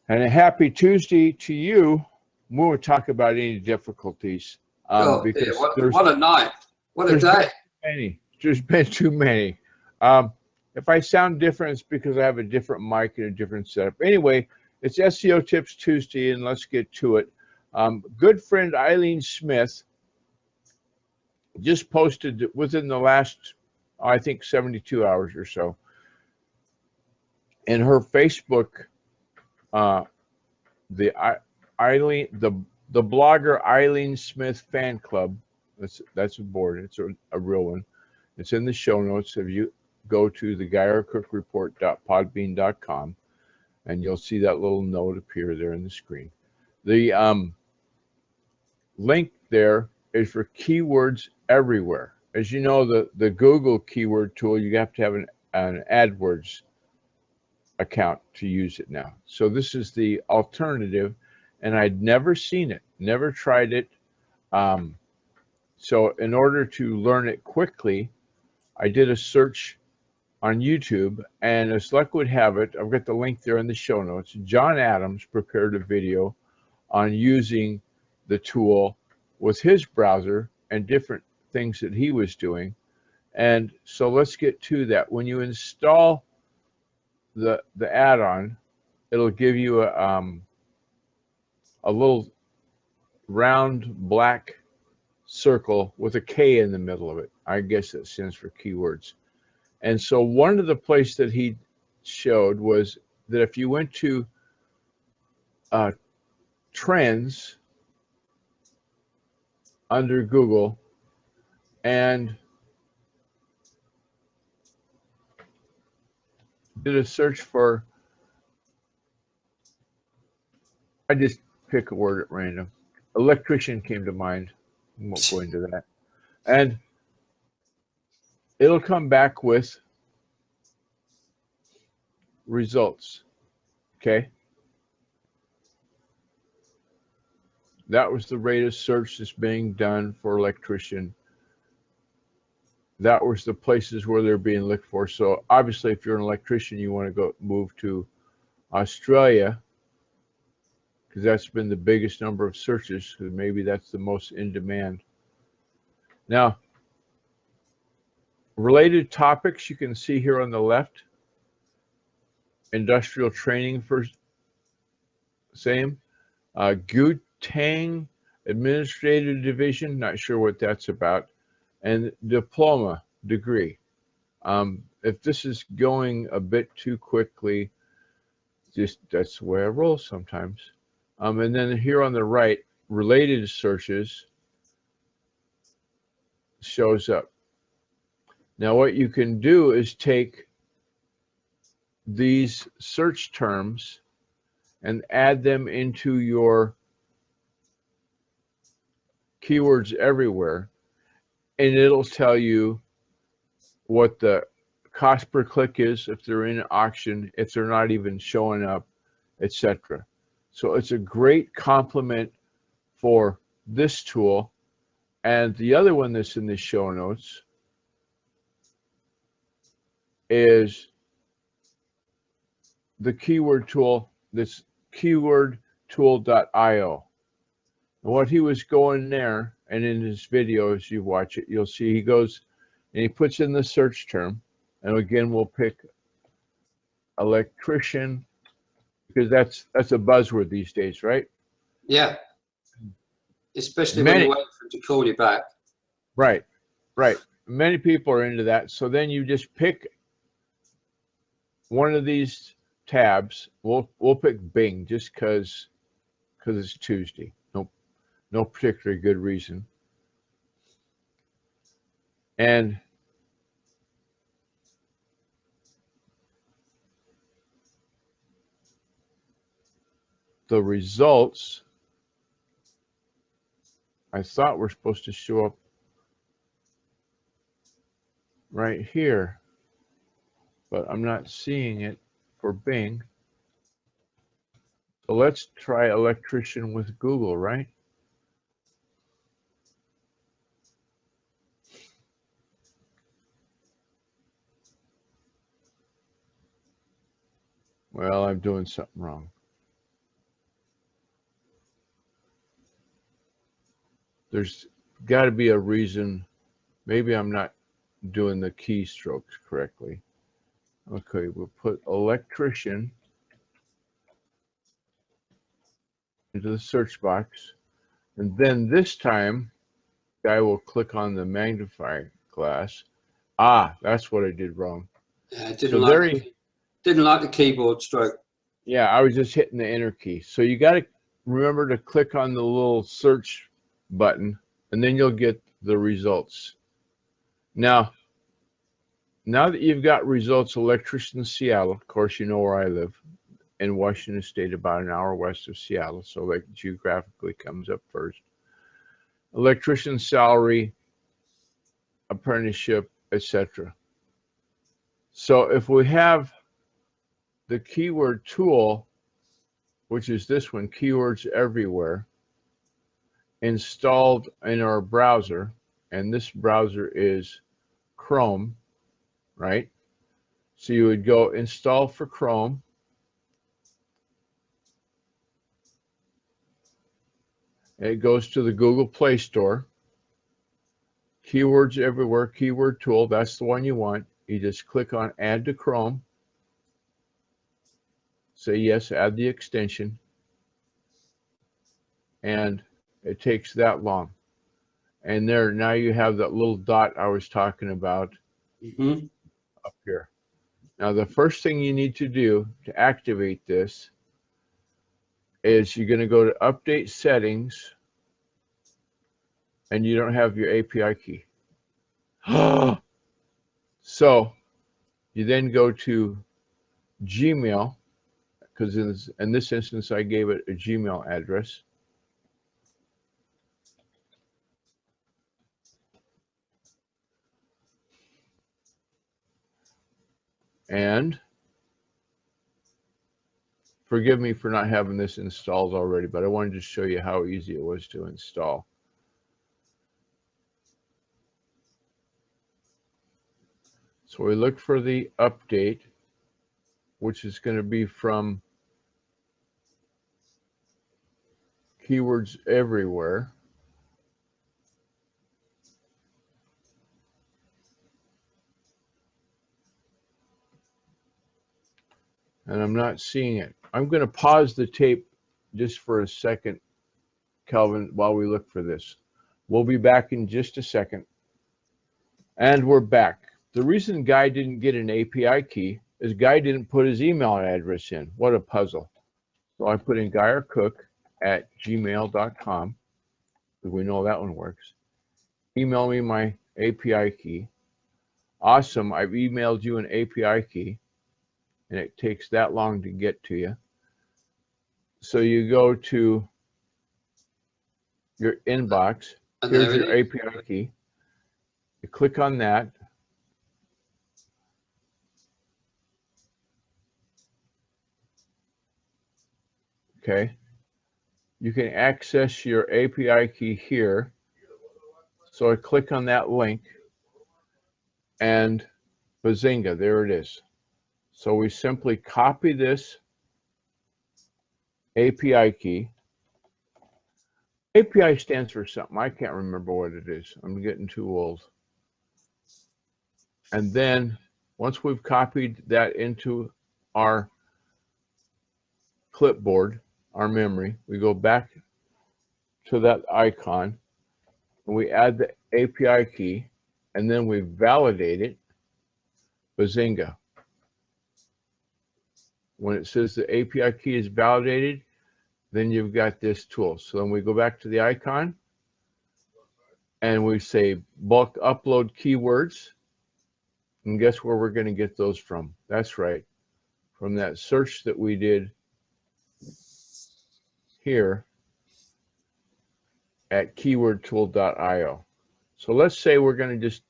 And a happy Tuesday to you. We won't talk about any difficulties Oh dear, because what a night. What a there's been day. too many. There's been too many. If I sound different, it's because I have a different mic and a different setup. Anyway, it's SEO Tips Tuesday, and let's get to it. Good friend Eileen Smith just posted within the last, I think, 72 hours or so, in her Facebook, the Eileen, the blogger Eileen Smith fan club. That's a board. It's a real one. It's in the show notes. If you go to theguyercookreport.podbean.com, and you'll see that little note appear there on the screen. The link there is for keywords everywhere. As you know, the Google keyword tool, you have to have an AdWords account to use it now. So this is the alternative, and I'd never seen it, never tried it. So in order to learn it quickly, I did a search on YouTube, and as luck would have it, I've got the link there in the show notes. John Adams prepared a video on using the tool with his browser and different things that he was doing. And so let's get to that. When you install the add-on, it'll give you a little round black circle with a K in the middle of it. I guess that stands for keywords. And so one of the places that he showed was that if you went to trends under Google and did a search for, I just pick a word at random. Electrician came to mind. I won't go into that. And it'll come back with results. Okay. That was the rate of search that's being done for electrician. That was the places where they're being looked for. So obviously, if you're an electrician, you want to go move to Australia, because that's been the biggest number of searches, because maybe that's the most in demand. Now, related topics you can see here on the left. Industrial training for same. Gutang Administrative Division, not sure what that's about. And diploma degree. If this is going a bit too quickly, just that's the way I roll sometimes. And then here on the right, related searches shows up. Now what you can do is take these search terms and add them into your keywords everywhere, and it'll tell you what the cost per click is, if they're in auction, if they're not even showing up, etc. So it's a great complement for this tool. And the other one that's in the show notes is the keyword tool, that's keywordtool.io. And what he was going there, and in his video, as you watch it, you'll see he goes and he puts in the search term. And again, we'll pick electrician, because that's a buzzword these days, right? Yeah. Especially when you wait for him to call you back. Right, right. Many people are into that. So then you just pick one of these tabs. We'll pick Bing just because it's Tuesday. No particular good reason. And the results, I thought were supposed to show up right here, but I'm not seeing it for Bing. So let's try electrician with Google, right? Well, I'm doing something wrong. There's got to be a reason. Maybe I'm not doing the keystrokes correctly. Okay, we'll put electrician into the search box. And then this time, I will click on the magnifying glass. Ah, that's what I did wrong. Yeah, So there you, didn't like the keyboard stroke. yeah, I was just hitting the enter key. So you got to remember to click on the little search button, and then you'll get the results. Now that you've got results, electrician in Seattle, of course, you know where I live, in Washington State, about an hour west of Seattle, so that geographically comes up first. Electrician salary, apprenticeship, etc. So if we have the keyword tool, which is this one, keywords everywhere, installed in our browser, and this browser is Chrome, right? So you would go install for Chrome. It goes to the Google Play Store. Keywords everywhere, keyword tool, that's the one you want. You just click on add to Chrome. Say yes, add the extension. And it takes that long. And there, now you have that little dot I was talking about up here. Now, the first thing you need to do to activate this is you're going to go to update settings, and you don't have your API key. So you then go to Gmail, because in this instance I gave it a Gmail address. And forgive me for not having this installed already, but I wanted to show you how easy it was to install. So we look for the update, which is going to be from keywords everywhere. And I'm not seeing it. I'm going to pause the tape just for a second, Calvin, while we look for this. We'll be back in just a second. And we're back. The reason Guy didn't get an API key is Guy didn't put his email address in. What a puzzle. So I put in guyercook@gmail.com, because we know that one works. Email me my API key. Awesome, I've emailed you an API key, and it takes that long to get to you. So you go to your inbox. Here's your API key. You click on that. Okay. You can access your API key here. So I click on that link, and bazinga, there it is. So we simply copy this API key. API stands for something. I can't remember what it is. I'm getting too old. And then once we've copied that into our clipboard, our memory, we go back to that icon, and we add the API key, and then we validate it. Bazinga. When it says the API key is validated, then you've got this tool. So then we go back to the icon, and we say bulk upload keywords. And guess where we're going to get those from? That's right, from that search that we did here at keywordtool.io. So let's say we're going to just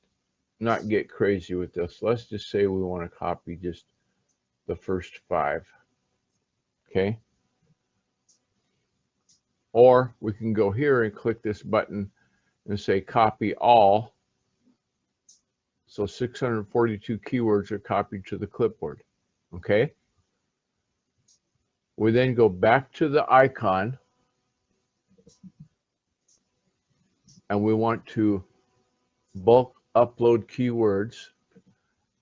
not get crazy with this. Let's just say we want to copy just the first 5. Okay. Or we can go here and click this button and say copy all. So 642 keywords are copied to the clipboard. Okay. We then go back to the icon, and we want to bulk upload keywords,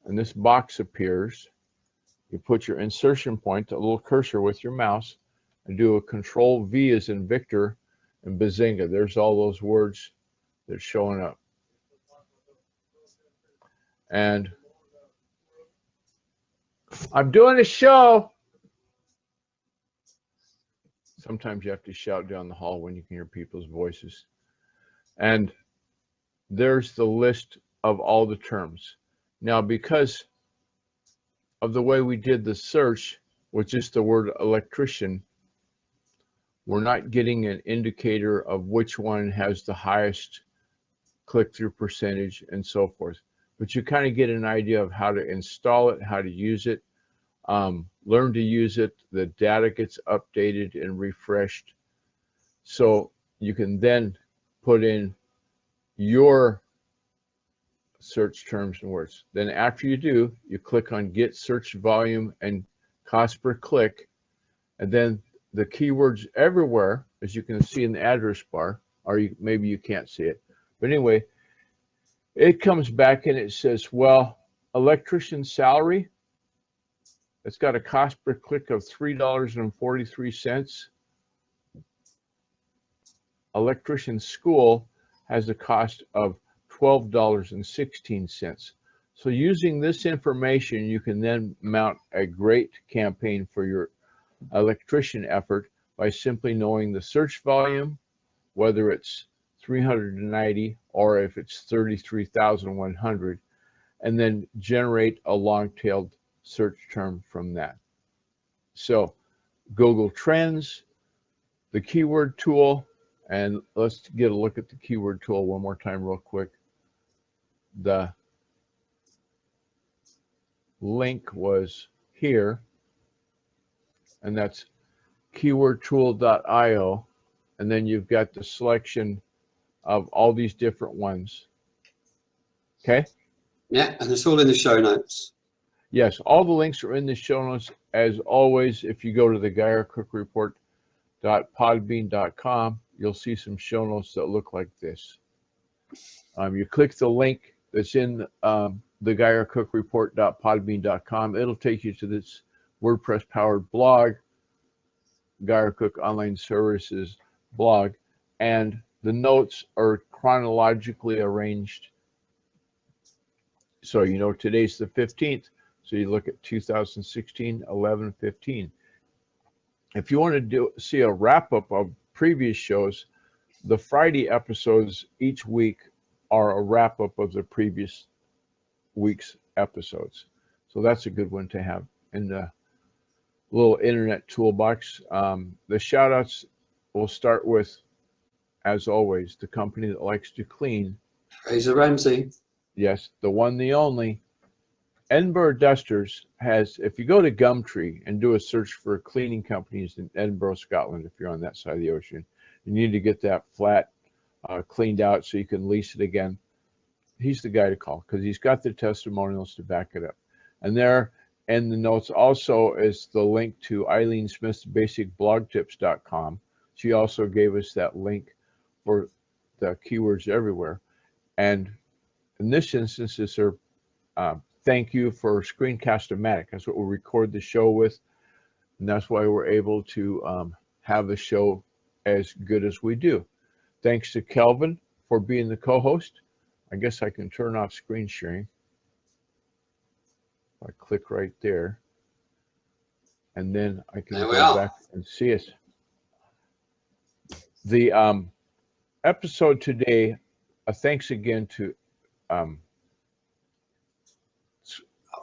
and this box appears. You put your insertion point, a little cursor with your mouse, and do a Control V as in Victor, and bazinga, there's all those words that's showing up. And I'm doing a show. Sometimes you have to shout down the hall when you can hear people's voices. And there's the list of all the terms. Now, because of the way we did the search with just the word electrician, we're not getting an indicator of which one has the highest click-through percentage and so forth. But you kind of get an idea of how to install it, how to use it, learn to use it. The data gets updated and refreshed. So you can then put in your search terms and words. Then after you do, you click on Get Search Volume and Cost per Click, and then the keywords everywhere, as you can see in the address bar, or maybe you can't see it. But anyway, it comes back and it says, well, electrician salary, it's got a cost per click of $3.43. Electrician school has a cost of $12.16. So using this information, you can then mount a great campaign for your electrician effort by simply knowing the search volume, whether it's 390 or if it's 33,100, and then generate a long-tailed search term from that. So Google Trends, the keyword tool, and let's get a look at the keyword tool one more time real quick. The link was here, and that's keywordtool.io, and then you've got the selection of all these different ones. Okay? Yeah, and it's all in the show notes. Yes, all the links are in the show notes. As always, if you go to the GuyerCookReport.podbean.com, you'll see some show notes that look like this. You click the link that's in the GuyerCookReport.podbean.com. It'll take you to this WordPress-powered blog, Guyer Cook Online Services blog, and the notes are chronologically arranged. So you know today's the 15th, so you look at 2016, 11, 15. If you want to see a wrap-up of previous shows, the Friday episodes each week are a wrap-up of the previous week's episodes. So that's a good one to have in the little internet toolbox. The shout-outs will start with, as always, the company that likes to clean. Fraser Ramsey. Yes, the one, the only. Edinburgh Dusters has, if you go to Gumtree and do a search for cleaning companies in Edinburgh, Scotland, if you're on that side of the ocean, you need to get that flat cleaned out so you can lease it again. He's the guy to call because he's got the testimonials to back it up. And there in the notes also is the link to Eileen Smith's basicblogtips.com. She also gave us that link for the keywords everywhere. And in this instance, is her thank you for Screencast-O-Matic. That's what we record the show with, and that's why we're able to have the show as good as we do. Thanks to Kelvin for being the co-host. I guess I can turn off screen sharing. I click right there, and then I can go back and see us. The episode today, thanks again to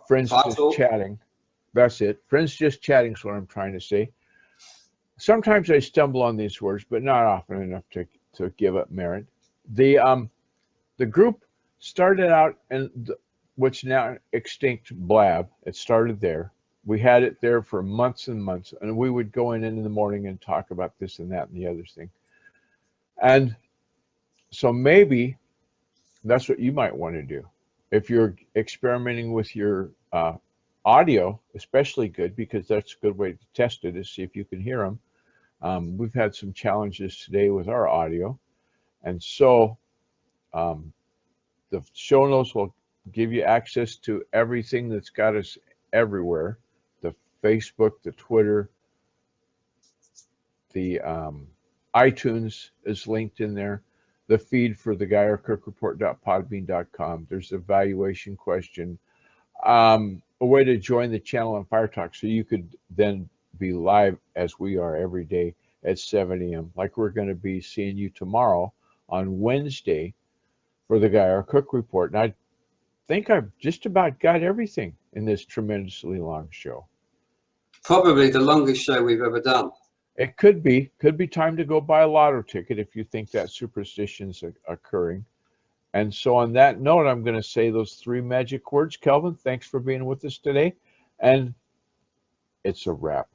Friends Just Chatting. That's it. Friends Just Chatting is what I'm trying to say. Sometimes I stumble on these words, but not often enough to give up merit. The group started out in what's now extinct Blab. It started there. We had it there for months and months, and we would go in the morning and talk about this and that and the other thing. And so maybe that's what you might want to do. If you're experimenting with your audio, especially good, because that's a good way to test it, is see if you can hear them. We've had some challenges today with our audio. And so The show notes will give you access to everything that's got us everywhere. The Facebook, the Twitter, the iTunes is linked in there. The feed for the GuyRCookReport.podbean.com. There's a valuation question. A way to join the channel on Fire Talk so you could then be live as we are every day at 7 a.m. Like we're going to be seeing you tomorrow on Wednesday for the Guy R. Cook Report. And I think I've just about got everything in this tremendously long show. Probably the longest show we've ever done. It could be time to go buy a lotto ticket if you think that superstition's occurring. And so on that note, I'm going to say those 3 magic words. Kelvin, thanks for being with us today. And it's a wrap.